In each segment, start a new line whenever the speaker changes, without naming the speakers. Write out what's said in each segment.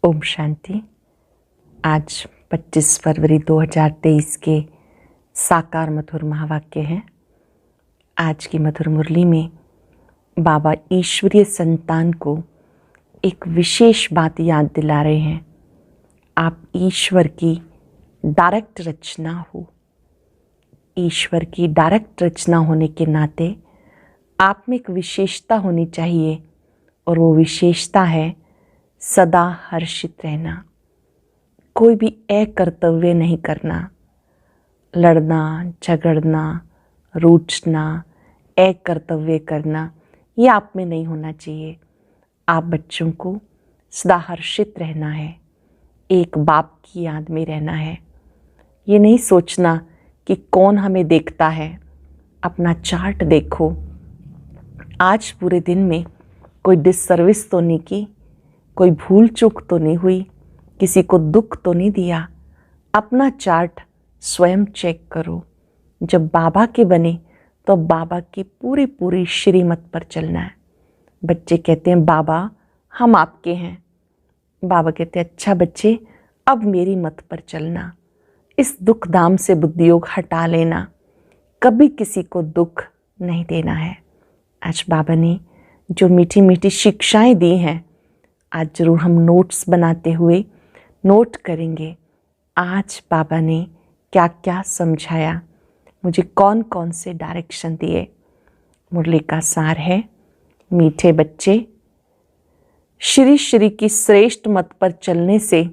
ओम शांति। आज 25 फरवरी 2023 के साकार मधुर महावाक्य हैं। आज की मधुर मुरली में बाबा ईश्वरीय संतान को एक विशेष बात याद दिला रहे हैं। आप ईश्वर की डायरेक्ट रचना हो। ईश्वर की डायरेक्ट रचना होने के नाते आप में एक विशेषता होनी चाहिए, और वो विशेषता है सदा हर्षित रहना। कोई भी अकर्तव्य नहीं करना, लड़ना, झगड़ना, रूठना, अकर्तव्य करना, ये आप में नहीं होना चाहिए। आप बच्चों को सदा हर्षित रहना है, एक बाप की याद में रहना है। ये नहीं सोचना कि कौन हमें देखता है। अपना चार्ट देखो, आज पूरे दिन में कोई डिससर्विस तो नहीं की, कोई भूल चूक तो नहीं हुई, किसी को दुख तो नहीं दिया। अपना चार्ट स्वयं चेक करो। जब बाबा के बने तो बाबा की पूरी पूरी श्रीमत पर चलना है। बच्चे कहते हैं बाबा हम आपके हैं। बाबा कहते हैं अच्छा बच्चे, अब मेरी मत पर चलना। इस दुख धाम से बुद्धियोग हटा लेना, कभी किसी को दुख नहीं देना है। आज बाबा ने जो मीठी मीठी शिक्षाएं दी हैं, आज ज़रूर हम नोट्स बनाते हुए नोट करेंगे। आज बाबा ने क्या क्या समझाया, मुझे कौन कौन से डायरेक्शन दिए। मुरली का सार है, मीठे बच्चे, श्री श्री की श्रेष्ठ मत पर चलने से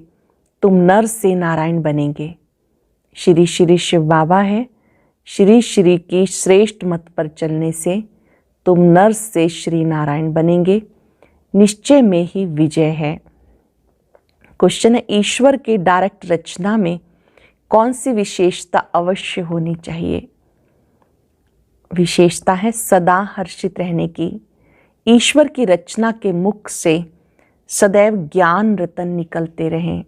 तुम नर से नारायण बनेंगे। श्री श्री शिव बाबा है, श्री श्री की श्रेष्ठ मत पर चलने से तुम नर से श्री नारायण बनेंगे। निश्चय में ही विजय है। क्वेश्चन है, ईश्वर के डायरेक्ट रचना में कौन सी विशेषता अवश्य होनी चाहिए? विशेषता है सदा हर्षित रहने की। ईश्वर की रचना के मुख से सदैव ज्ञान रतन निकलते रहें।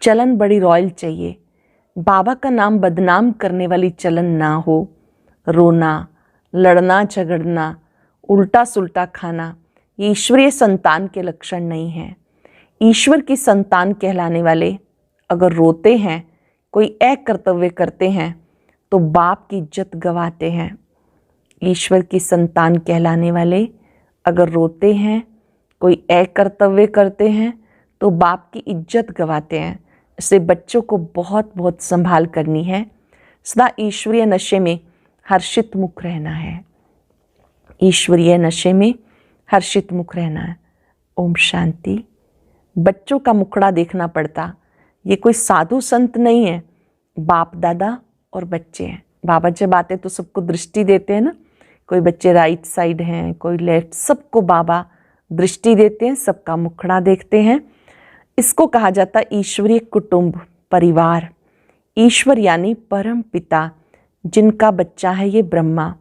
चलन बड़ी रॉयल चाहिए। बाबा का नाम बदनाम करने वाली चलन ना हो। रोना, लड़ना, झगड़ना, उल्टा सुल्टा खाना, ये ईश्वरीय संतान के लक्षण नहीं हैं। ईश्वर की संतान कहलाने वाले अगर रोते हैं, कोई अकर्तव्य करते हैं, तो बाप की इज्जत गंवाते हैं। ईश्वर की संतान कहलाने वाले अगर रोते हैं, कोई अकर्तव्य करते हैं, तो बाप की इज्जत गंवाते हैं। इससे बच्चों को बहुत बहुत संभाल करनी है। सदा ईश्वरीय नशे में हर्षित मुख रहना है। ईश्वरीय नशे में हर्षित मुख रहना है। ओम शांति। बच्चों का मुखड़ा देखना पड़ता। ये कोई साधु संत नहीं है, बाप दादा और बच्चे हैं। बाबा जब आते तो सबको दृष्टि देते हैं ना। कोई बच्चे राइट साइड हैं, कोई लेफ्ट, सबको बाबा दृष्टि देते हैं, सबका मुखड़ा देखते हैं। इसको कहा जाता है ईश्वरीय कुटुंब, परिवार। ईश्वर यानी परम पिता, जिनका बच्चा है ये ब्रह्मा।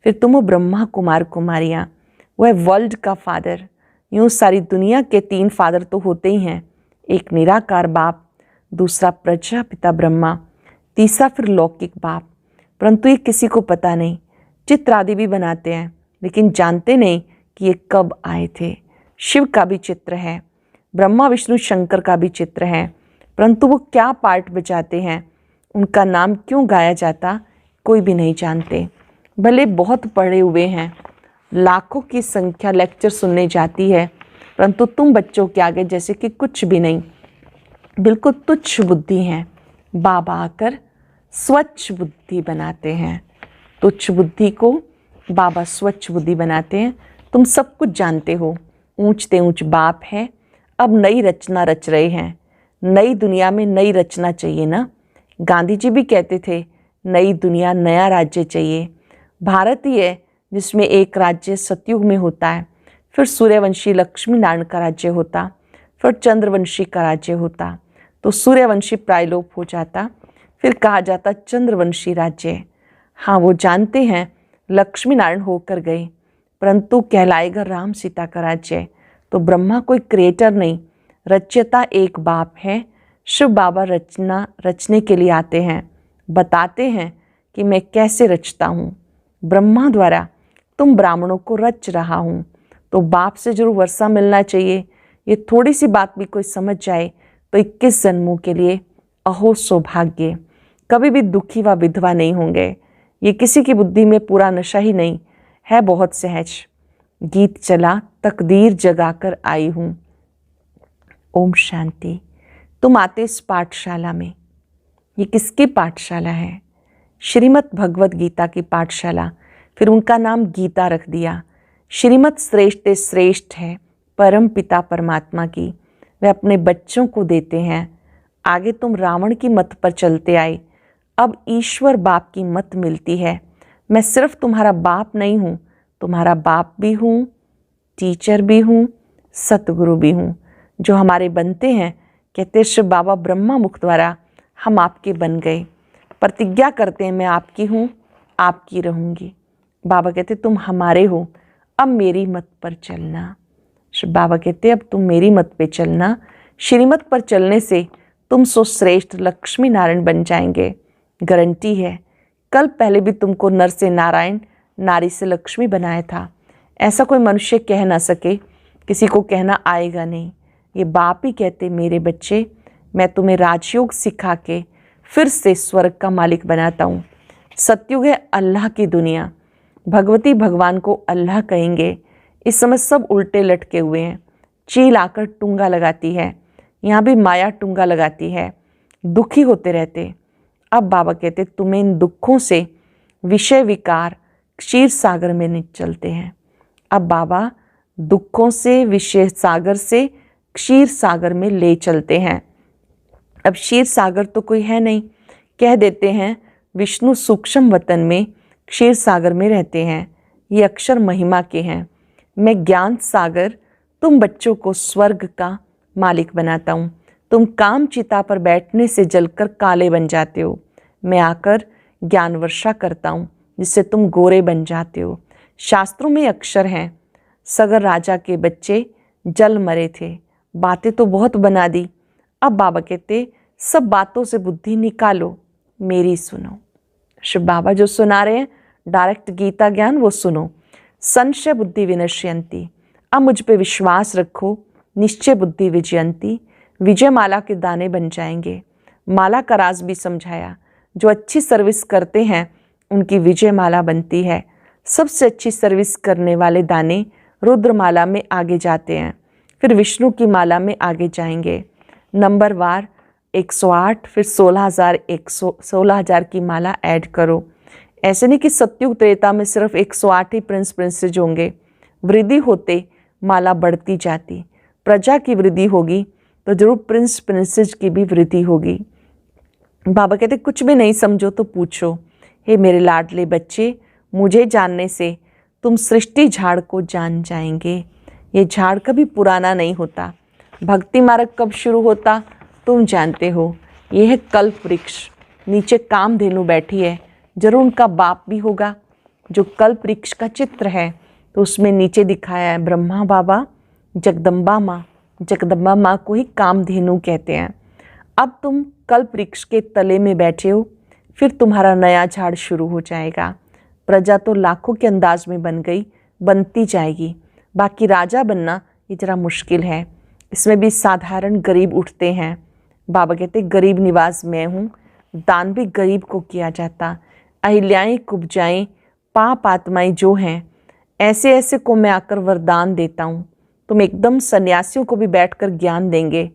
फिर तुम हो ब्रह्मा कुमार कुमारियाँ। वह वर्ल्ड का फादर। यूँ सारी दुनिया के 3 फादर तो होते ही हैं। एक निराकार बाप, दूसरा प्रजापिता ब्रह्मा, तीसरा फिर लौकिक बाप। परंतु ये किसी को पता नहीं। चित्र आदि भी बनाते हैं, लेकिन जानते नहीं कि ये कब आए थे। शिव का भी चित्र है, ब्रह्मा विष्णु शंकर का भी चित्र है, परंतु वो क्या पार्ट बजाते हैं, उनका नाम क्यों गाया जाता, कोई भी नहीं जानते। भले बहुत पढ़े हुए हैं, लाखों की संख्या लेक्चर सुनने जाती है, परंतु तुम बच्चों के आगे जैसे कि कुछ भी नहीं, बिल्कुल तुच्छ बुद्धि हैं। बाबा आकर स्वच्छ बुद्धि बनाते हैं। तुच्छ बुद्धि को बाबा स्वच्छ बुद्धि बनाते हैं। तुम सब कुछ जानते हो। ऊंचते ऊंच बाप है, अब नई रचना रच रहे हैं। नई दुनिया में नई रचना चाहिए ना। गांधी जी भी कहते थे नई दुनिया, नया राज्य चाहिए। भारत ही है जिसमें एक राज्य सतयुग में होता है, फिर सूर्यवंशी लक्ष्मी नारायण का राज्य होता, फिर चंद्रवंशी का राज्य होता, तो सूर्यवंशी प्रायलोप हो जाता, फिर कहा जाता चंद्रवंशी राज्य। हाँ, वो जानते हैं लक्ष्मी नारायण होकर गए, परंतु कहलाएगा राम सीता का राज्य। तो ब्रह्मा कोई क्रिएटर नहीं, रचयिता एक बाप है। शिव बाबा रचना रचने के लिए आते हैं, बताते हैं कि मैं कैसे रचता हूँ। ब्रह्मा द्वारा तुम ब्राह्मणों को रच रहा हूँ, तो बाप से जरूर वर्षा मिलना चाहिए। ये थोड़ी सी बात भी कोई समझ जाए तो 21 जन्मों के लिए अहो सौभाग्य। कभी भी दुखी व विधवा नहीं होंगे। ये किसी की बुद्धि में पूरा नशा ही नहीं है, बहुत सहज। गीत चला तकदीर जगाकर आई हूँ। ओम शांति। तुम आते इस पाठशाला में। ये किसकी पाठशाला है? श्रीमद् भगवत गीता की पाठशाला। फिर उनका नाम गीता रख दिया। श्रीमद् श्रेष्ठ श्रेष्ठ है, परम पिता परमात्मा की। वे अपने बच्चों को देते हैं। आगे तुम रावण की मत पर चलते आए, अब ईश्वर बाप की मत मिलती है। मैं सिर्फ तुम्हारा बाप नहीं हूँ, तुम्हारा बाप भी हूँ, टीचर भी हूँ, सतगुरु भी हूँ। जो हमारे बनते हैं, कहते शिव बाबा ब्रह्मा मुख द्वारा हम आपके बन गए। प्रतिज्ञा करते हैं मैं आपकी हूँ, आपकी रहूँगी। बाबा कहते तुम हमारे हो, अब मेरी मत पर चलना। शिव बाबा कहते अब तुम मेरी मत पे चलना। श्रीमत पर चलने से तुम सो श्रेष्ठ लक्ष्मी नारायण बन जाएंगे। गारंटी है। कल पहले भी तुमको नर से नारायण, नारी से लक्ष्मी बनाया था। ऐसा कोई मनुष्य कह ना सके, किसी को कहना आएगा नहीं। ये बाप ही कहते मेरे बच्चे, मैं तुम्हें राजयोग सिखा के फिर से स्वर्ग का मालिक बनाता हूँ। सतयुग है अल्लाह की दुनिया। भगवती भगवान को अल्लाह कहेंगे। इस समय सब उल्टे लटके हुए हैं। चील आकर टुंगा लगाती है, यहाँ भी माया टुंगा लगाती है, दुखी होते रहते। अब बाबा कहते तुम्हें इन दुखों से विषय विकार क्षीर सागर में नहीं चलते हैं। अब बाबा दुखों से विषय सागर से क्षीर सागर में ले चलते हैं। अब क्षीर सागर तो कोई है नहीं, कह देते हैं विष्णु सूक्ष्म वतन में क्षीर सागर में रहते हैं। ये अक्षर महिमा के हैं। मैं ज्ञान सागर तुम बच्चों को स्वर्ग का मालिक बनाता हूँ। तुम काम चिता पर बैठने से जलकर काले बन जाते हो। मैं आकर ज्ञान वर्षा करता हूँ जिससे तुम गोरे बन जाते हो। शास्त्रों में अक्षर हैं, सगर राजा के बच्चे जल मरे थे। बातें तो बहुत बना दी। अब बाबा कहते सब बातों से बुद्धि निकालो, मेरी सुनो। शिव बाबा जो सुना रहे हैं डायरेक्ट गीता ज्ञान, वो सुनो। संशय बुद्धि विनश्यंती। अब मुझ पे विश्वास रखो, निश्चय बुद्धि विजयंती। विजय माला के दाने बन जाएंगे। माला का राज भी समझाया। जो अच्छी सर्विस करते हैं उनकी विजय माला बनती है। सबसे अच्छी सर्विस करने वाले दाने रुद्रमाला में आगे जाते हैं, फिर विष्णु की माला में आगे जाएंगे। नंबर वार 108, फिर 16,000 की माला ऐड करो। ऐसे नहीं कि सतयुग त्रेता में सिर्फ 108 ही प्रिंस प्रिंसेज होंगे। वृद्धि होते माला बढ़ती जाती। प्रजा की वृद्धि होगी तो जरूर प्रिंस प्रिंसेज की भी वृद्धि होगी। बाबा कहते कुछ भी नहीं समझो तो पूछो। हे मेरे लाडले बच्चे, मुझे जानने से तुम सृष्टि झाड़ को जान जाएंगे। ये झाड़ कभी पुराना नहीं होता। भक्ति मार्ग कब शुरू होता तुम जानते हो। ये है कल्प वृक्ष। नीचे कामधेनु बैठी है, जरूर उनका बाप भी होगा। जो कल्प वृक्ष का चित्र है तो उसमें नीचे दिखाया है ब्रह्मा बाबा, जगदम्बा माँ। जगदम्बा माँ को ही कामधेनु कहते हैं। अब तुम कल्प वृक्ष के तले में बैठे हो, फिर तुम्हारा नया झाड़ शुरू हो जाएगा। प्रजा तो लाखों के अंदाज में बन गई, बनती जाएगी। बाकी राजा बनना ये जरा मुश्किल है। इसमें भी साधारण गरीब उठते हैं। बाबा कहते गरीब निवास मैं हूँ। दान भी गरीब को किया जाता। अहिल्याएँ कुब्जाएँ पाप आत्माएँ जो हैं, ऐसे ऐसे को मैं आकर वरदान देता हूँ। तुम एकदम सन्यासियों को भी बैठकर ज्ञान देंगे।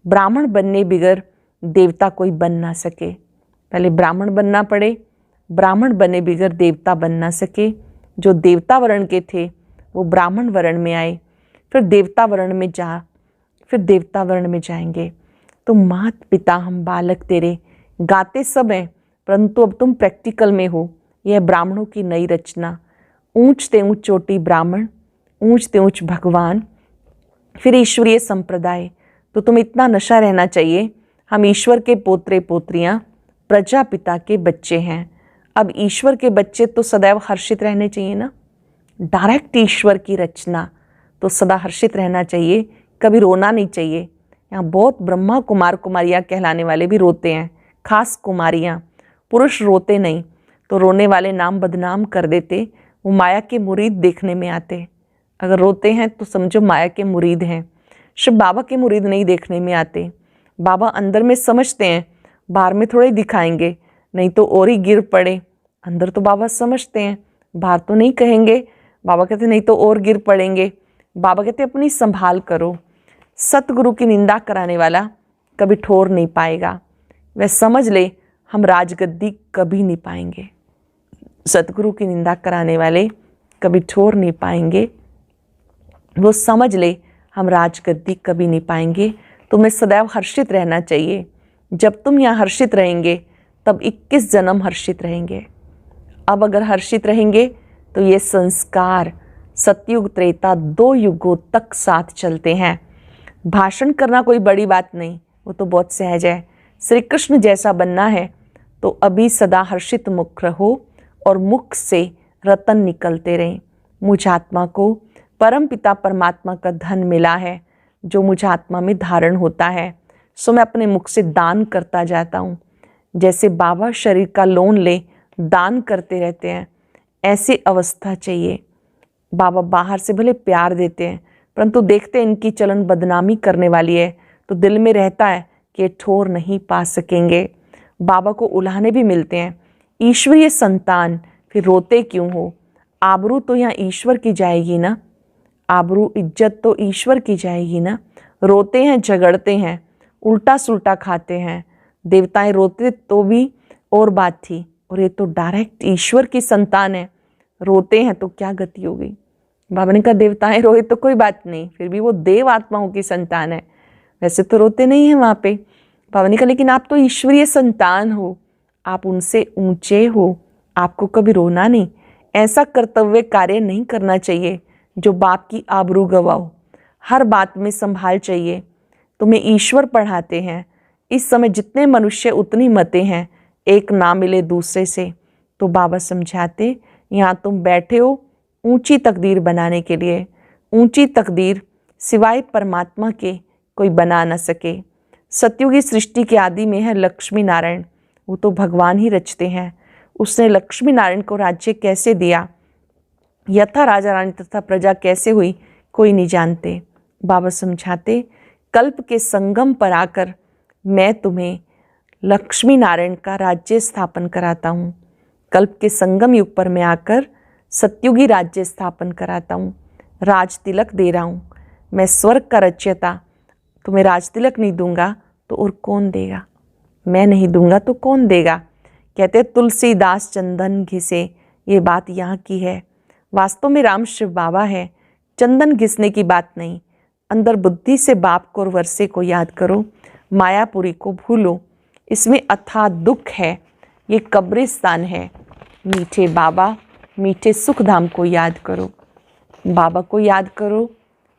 ब्राह्मण बनने बिगर देवता कोई बन ना सके। पहले ब्राह्मण बनना पड़े, ब्राह्मण बने बिगर देवता बन ना सके। जो देवता वर्ण के थे वो ब्राह्मण वर्ण में आए, फिर देवता वर्ण में जाएंगे। तो मात पिता हम बालक तेरे, गाते सब हैं परंतु अब तुम प्रैक्टिकल में हो। यह ब्राह्मणों की नई रचना। ऊंच ते ऊंच चोटी ब्राह्मण, ऊंच ते ऊंच भगवान, फिर ईश्वरीय संप्रदाय। तो तुम इतना नशा रहना चाहिए, हम ईश्वर के पोत्रे पोत्रियां, प्रजापिता के बच्चे हैं। अब ईश्वर के बच्चे तो सदैव हर्षित रहने चाहिए ना। डायरेक्ट ईश्वर की रचना तो सदा हर्षित रहना चाहिए, कभी रोना नहीं चाहिए। यहाँ बहुत ब्रह्मा कुमार कुमारियाँ कहलाने वाले भी रोते हैं, खास कुमारियाँ। पुरुष रोते नहीं तो रोने वाले नाम बदनाम कर देते, वो माया के मुरीद देखने में आते। अगर रोते हैं तो समझो माया के मुरीद हैं। शिव बाबा के मुरीद नहीं देखने में आते। बाबा अंदर में समझते हैं, बाहर में थोड़े दिखाएंगे, नहीं तो और ही गिर पड़े। अंदर तो बाबा समझते हैं, बाहर तो नहीं कहेंगे। बाबा कहते नहीं तो और गिर पड़ेंगे। बाबा कहते अपनी संभाल करो। सतगुरु की निंदा कराने वाला कभी ठोर नहीं पाएगा। वह समझ ले हम राजगद्दी कभी नहीं पाएंगे। सतगुरु की निंदा कराने वाले कभी ठोर नहीं पाएंगे। वो समझ ले हम राजगद्दी कभी नहीं पाएंगे। तुम्हें सदैव हर्षित रहना चाहिए। जब तुम यहाँ हर्षित रहेंगे तब 21 जन्म हर्षित रहेंगे। अब अगर हर्षित रहेंगे तो ये संस्कार सतयुग त्रेता 2 युगों तक साथ चलते हैं। भाषण करना कोई बड़ी बात नहीं, वो तो बहुत सहज है। श्री कृष्ण जैसा बनना है तो अभी सदा हर्षित मुख रहो और मुख से रतन निकलते रहें। मुझ आत्मा को परम पिता परमात्मा का धन मिला है जो मुझ आत्मा में धारण होता है, सो मैं अपने मुख से दान करता जाता हूँ। जैसे बाबा शरीर का लोन ले दान करते रहते हैं, ऐसी अवस्था चाहिए। बाबा बाहर से भले प्यार देते हैं, परंतु देखते हैं इनकी चलन बदनामी करने वाली है तो दिल में रहता है कि ये ठोर नहीं पा सकेंगे। बाबा को उल्हाने भी मिलते हैं, ईश्वरीय संतान फिर रोते क्यों हो? आबरू तो यहाँ ईश्वर की जाएगी ना, आबरू इज्जत तो ईश्वर की जाएगी ना। रोते हैं, झगड़ते हैं, उल्टा सुल्टा खाते हैं। देवताएं रोते तो भी और बात थी, और ये तो डायरेक्ट ईश्वर की संतान है, रोते हैं तो क्या गति होगी। बाबा ने कहा देवताएं रोए तो कोई बात नहीं, फिर भी वो देव आत्माओं की संतान है, वैसे तो रोते नहीं है वहाँ पे। बाबा ने कहा लेकिन आप तो ईश्वरीय संतान हो, आप उनसे ऊंचे हो, आपको कभी रोना नहीं। ऐसा कर्तव्य कार्य नहीं करना चाहिए जो बाप की आबरू गवाओ। हर बात में संभाल चाहिए। तुम्हें ईश्वर पढ़ाते हैं। इस समय जितने मनुष्य उतनी मतें हैं, एक ना मिले दूसरे से। तो बाबा समझाते यहाँ तुम बैठे हो ऊंची तकदीर बनाने के लिए। ऊंची तकदीर सिवाय परमात्मा के कोई बना न सके। सतयुगी सृष्टि के आदि में है लक्ष्मी नारायण, वो तो भगवान ही रचते हैं। उसने लक्ष्मी नारायण को राज्य कैसे दिया, यथा राजा रानी तथा प्रजा कैसे हुई, कोई नहीं जानते। बाबा समझाते कल्प के संगम पर आकर मैं तुम्हें लक्ष्मी नारायण का राज्य स्थापन कराता हूँ। कल्प के संगम युग पर मैं आकर सतयुगी राज्य स्थापन कराता हूँ, राज तिलक दे रहा हूँ। मैं स्वर्ग का रचयिता, तुम्हें राज तिलक नहीं दूंगा तो और कौन देगा? मैं नहीं दूंगा तो कौन देगा? कहते तुलसीदास चंदन घिसे, ये बात यहाँ की है। वास्तव में राम शिव बाबा है, चंदन घिसने की बात नहीं। अंदर बुद्धि से बाप को और वर्षे को याद करो, मायापुरी को भूलो। इसमें अथाह दुख है, ये कब्रिस्तान है। मीठे बाबा मीठे सुखधाम को याद करो। बाबा को याद करो,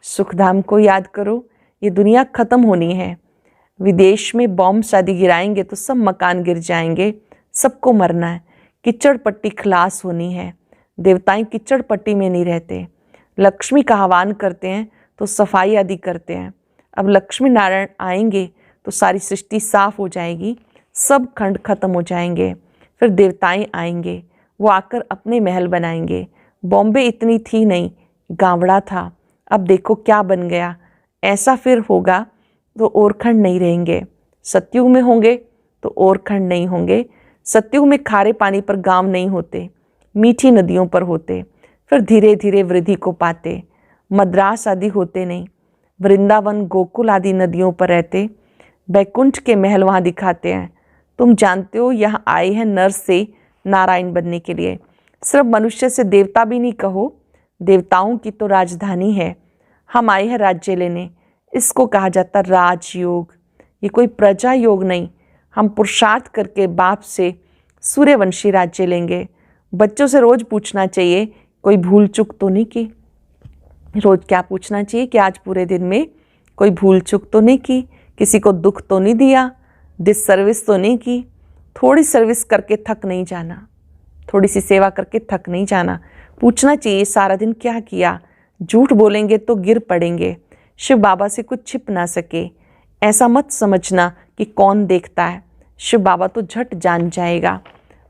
सुखधाम को याद करो। ये दुनिया ख़त्म होनी है। विदेश में बॉम्ब शादी गिराएंगे तो सब मकान गिर जाएंगे, सबको मरना है। कीचड़ पट्टी खलास होनी है। देवताएं कीचड़ पट्टी में नहीं रहते। लक्ष्मी का आह्वान करते हैं तो सफाई आदि करते हैं। अब लक्ष्मी नारायण आएंगे तो सारी सृष्टि साफ हो जाएगी, सब खंड खत्म हो जाएंगे। फिर देवताएं आएंगे, वो आकर अपने महल बनाएंगे। बॉम्बे इतनी थी नहीं, गावड़ा था, अब देखो क्या बन गया। ऐसा फिर होगा तो और खंड नहीं रहेंगे। सतयुग में होंगे तो और खंड नहीं होंगे। सतयुग में खारे पानी पर गांव नहीं होते, मीठी नदियों पर होते। फिर धीरे धीरे वृद्धि को पाते। मद्रास आदि होते नहीं, वृंदावन गोकुल आदि नदियों पर रहते। बैकुंठ के महल वहाँ दिखाते हैं। तुम जानते हो यहाँ आए हैं नर से नारायण बनने के लिए। सिर्फ मनुष्य से देवता भी नहीं कहो, देवताओं की तो राजधानी है। हम आए हैं राज्य लेने, इसको कहा जाता राजयोग। ये कोई प्रजा योग नहीं। हम पुरुषार्थ करके बाप से सूर्यवंशी राज्य लेंगे। बच्चों से रोज पूछना चाहिए कोई भूल चूक तो नहीं की। रोज क्या पूछना चाहिए कि आज पूरे दिन में कोई भूल चूक तो नहीं की, किसी को दुख तो नहीं दिया, डिससर्विस तो नहीं की। थोड़ी सर्विस करके थक नहीं जाना, थोड़ी सी सेवा करके थक नहीं जाना। पूछना चाहिए सारा दिन क्या किया। झूठ बोलेंगे तो गिर पड़ेंगे। शिव बाबा से कुछ छिप ना सके, ऐसा मत समझना कि कौन देखता है। शिव बाबा तो झट जान जाएगा।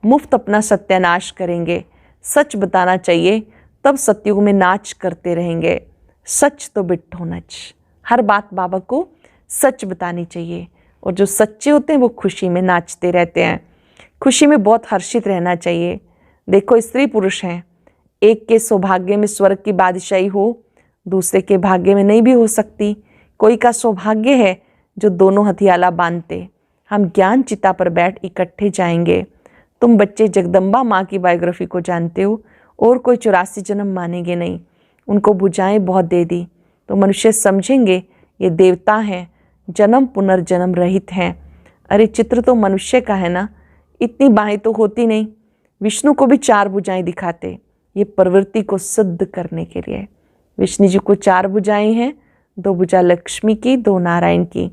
मुफ्त अपना सत्यानाश करेंगे। सच बताना चाहिए, तब सतयुग में नाच करते रहेंगे। सच तो बिट्ठो नच, हर बात बाबा को सच बतानी चाहिए। और जो सच्चे होते हैं वो खुशी में नाचते रहते हैं, खुशी में बहुत हर्षित रहना चाहिए। देखो स्त्री पुरुष हैं, एक के सौभाग्य में स्वर्ग की बादशाही हो, दूसरे के भाग्य में नहीं भी हो सकती। कोई का सौभाग्य है जो दोनों हथियाला बांधते, हम ज्ञान चिता पर बैठ इकट्ठे जाएंगे। तुम बच्चे जगदम्बा माँ की बायोग्राफी को जानते हो, और कोई 84 जन्म मानेंगे नहीं। उनको भुजाएं बहुत दे दी तो मनुष्य समझेंगे ये देवता हैं, जन्म पुनर्जन्म रहित हैं। अरे चित्र तो मनुष्य का है ना, इतनी बाहें तो होती नहीं। विष्णु को भी 4 भुजाएं दिखाते, ये प्रवृत्ति को सिद्ध करने के लिए। विष्णु जी को 4 भुजाएं हैं, 2 भुजा लक्ष्मी की, 2 नारायण की।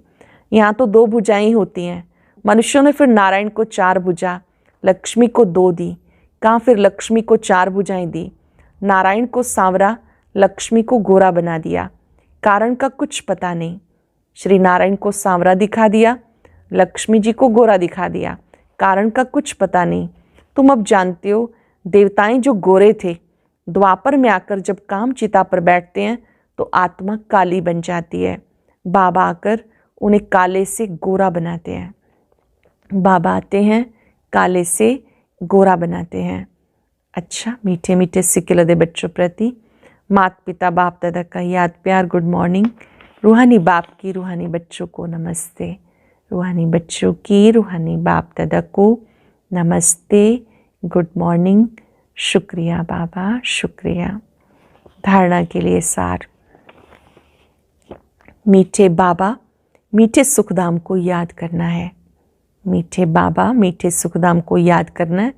यहाँ तो 2 भुजाएं ही होती हैं। मनुष्यों ने फिर नारायण को 4 भुजा, लक्ष्मी को 2 दी। कहाँ फिर लक्ष्मी को 4 भुजाएं दी? नारायण को सांवरा, लक्ष्मी को गोरा बना दिया। कारण का कुछ पता नहीं। श्री नारायण को सांवरा दिखा दिया, लक्ष्मी जी को गोरा दिखा दिया। कारण का कुछ पता नहीं। तुम अब जानते हो देवताएं जो गोरे थे, द्वापर में आकर जब काम चिता पर बैठते हैं तो आत्मा काली बन जाती है। बाबा आकर उन्हें काले से गोरा बनाते हैं। बाबा आते हैं, काले से गोरा बनाते हैं। अच्छा, मीठे मीठे सिक्के लदे बच्चों प्रति माता पिता बाप दादा का याद प्यार, गुड मॉर्निंग। रूहानी बाप की रूहानी बच्चों को नमस्ते, रूहानी बच्चों की रूहानी बाप दादा को नमस्ते, गुड मॉर्निंग। शुक्रिया बाबा, शुक्रिया। धारणा के लिए सार। मीठे बाबा मीठे सुखधाम को याद करना है। मीठे बाबा मीठे सुखधाम को याद करना है।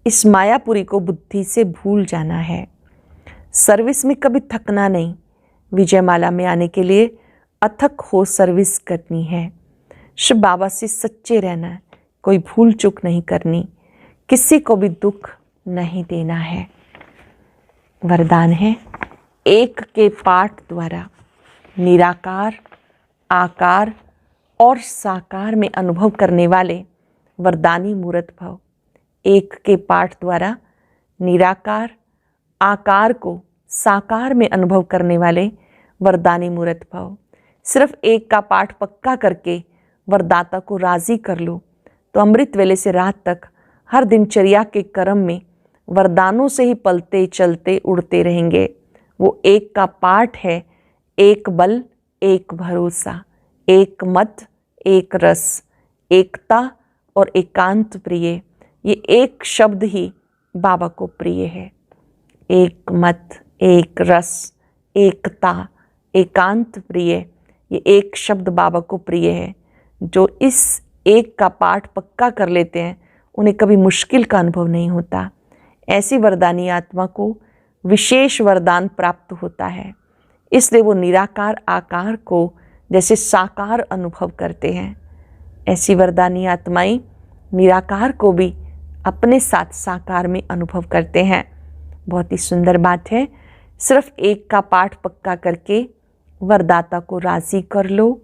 इस मायापुरी को बुद्धि से भूल जाना है। सर्विस में कभी थकना नहीं। विजयमाला में आने के लिए अथक हो सर्विस करनी है। शिव बाबा से सच्चे रहना है, कोई भूल चूक नहीं करनी, किसी को भी दुख नहीं देना है। वरदान है, एक के पाठ द्वारा निराकार, आकार और साकार में अनुभव करने वाले वरदानी मूर्त भव। एक के पाठ द्वारा निराकार, आकार को साकार में अनुभव करने वाले वरदानी मूर्त भव। सिर्फ एक का पाठ पक्का करके वरदाता को राजी कर लो तो अमृत वेले से रात तक हर दिनचर्या के क्रम में वरदानों से ही पलते चलते उड़ते रहेंगे। वो एक का पाठ है, एक बल, एक भरोसा, एक मत, एक रस, एकता और एकांत प्रिय। ये एक शब्द ही बाबा को प्रिय है। एक मत, एक रस, एकता, एकांत प्रिय, ये एक शब्द बाबा को प्रिय है। जो इस एक का पाठ पक्का कर लेते हैं उन्हें कभी मुश्किल का अनुभव नहीं होता। ऐसी वरदानी आत्मा को विशेष वरदान प्राप्त होता है, इसलिए वो निराकार आकार को जैसे साकार अनुभव करते हैं। ऐसी वरदानी आत्माएं निराकार को भी अपने साथ साकार में अनुभव करते हैं। बहुत ही सुंदर बात है। सिर्फ एक का पाठ पक्का करके वरदाता को राजी कर लो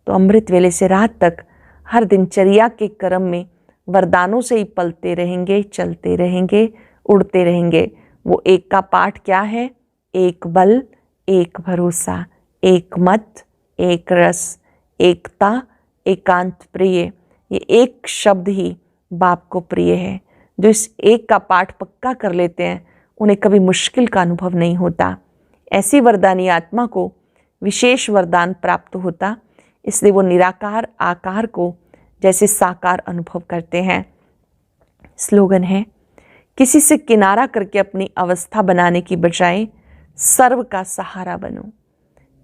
तो अमृत वेले से रात तक हर दिनचर्या के क्रम में वरदानों से ही पलते रहेंगे, चलते रहेंगे, उड़ते रहेंगे। वो एक का पाठ क्या है? एक बल, एक भरोसा, एक मत, एक रस, एकता, एकांत प्रिय। ये एक शब्द ही बाप को प्रिय है। जो इस एक का पाठ पक्का कर लेते हैं उन्हें कभी मुश्किल का अनुभव नहीं होता। ऐसी वरदानी आत्मा को विशेष वरदान प्राप्त होता, इसलिए वो निराकार आकार को जैसे साकार अनुभव करते हैं। स्लोगन है, किसी से किनारा करके अपनी अवस्था बनाने की बजाय सर्व का सहारा बनो।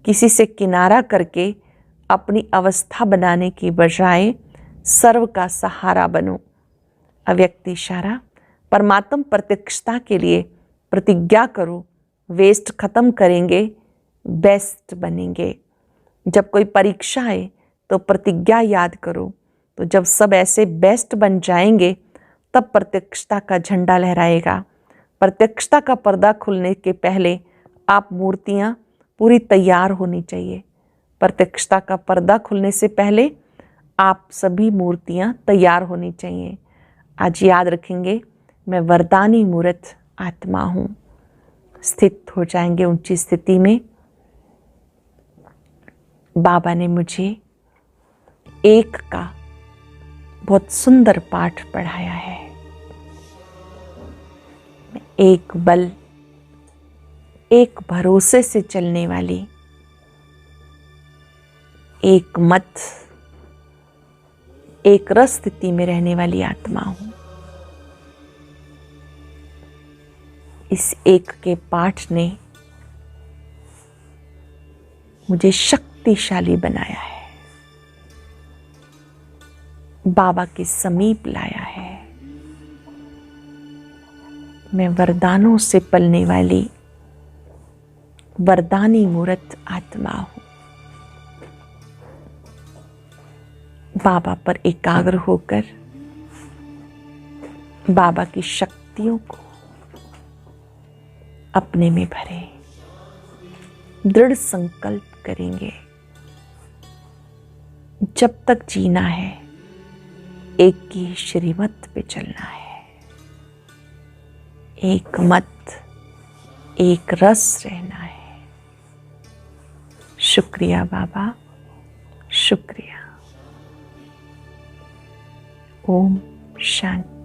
किसी से किनारा करके अपनी अवस्था बनाने की बजाय सर्व का सहारा बनो। अव्यक्त इशारा, परमात्म प्रत्यक्षता के लिए प्रतिज्ञा करो, वेस्ट खत्म करेंगे, बेस्ट बनेंगे। जब कोई परीक्षा आए तो प्रतिज्ञा याद करो, तो जब सब ऐसे बेस्ट बन जाएंगे तब प्रत्यक्षता का झंडा लहराएगा। प्रत्यक्षता का पर्दा खुलने के पहले आप मूर्तियां पूरी तैयार होनी चाहिए। प्रत्यक्षता का पर्दा खुलने से पहले आप सभी मूर्तियां तैयार होनी चाहिए। आज याद रखेंगे, मैं वरदानी मूर्त आत्मा हूँ। स्थित हो जाएंगे ऊंची स्थिति में। बाबा ने मुझे एक का बहुत सुंदर पाठ पढ़ाया है। एक बल, एक भरोसे से चलने वाली, एक मत, एक रस स्थिति में रहने वाली आत्मा हूं। इस एक के पाठ ने मुझे शक्तिशाली बनाया है, बाबा के समीप लाया है। मैं वरदानों से पलने वाली वरदानी मूर्त आत्मा हूं। बाबा पर एकाग्र होकर बाबा की शक्तियों को अपने में भरे, दृढ़ संकल्प करेंगे जब तक जीना है एक की श्रीमत पे चलना है, एक मत, एक रस रहना है। शुक्रिया बाबा, शुक्रिया। ओम शांति।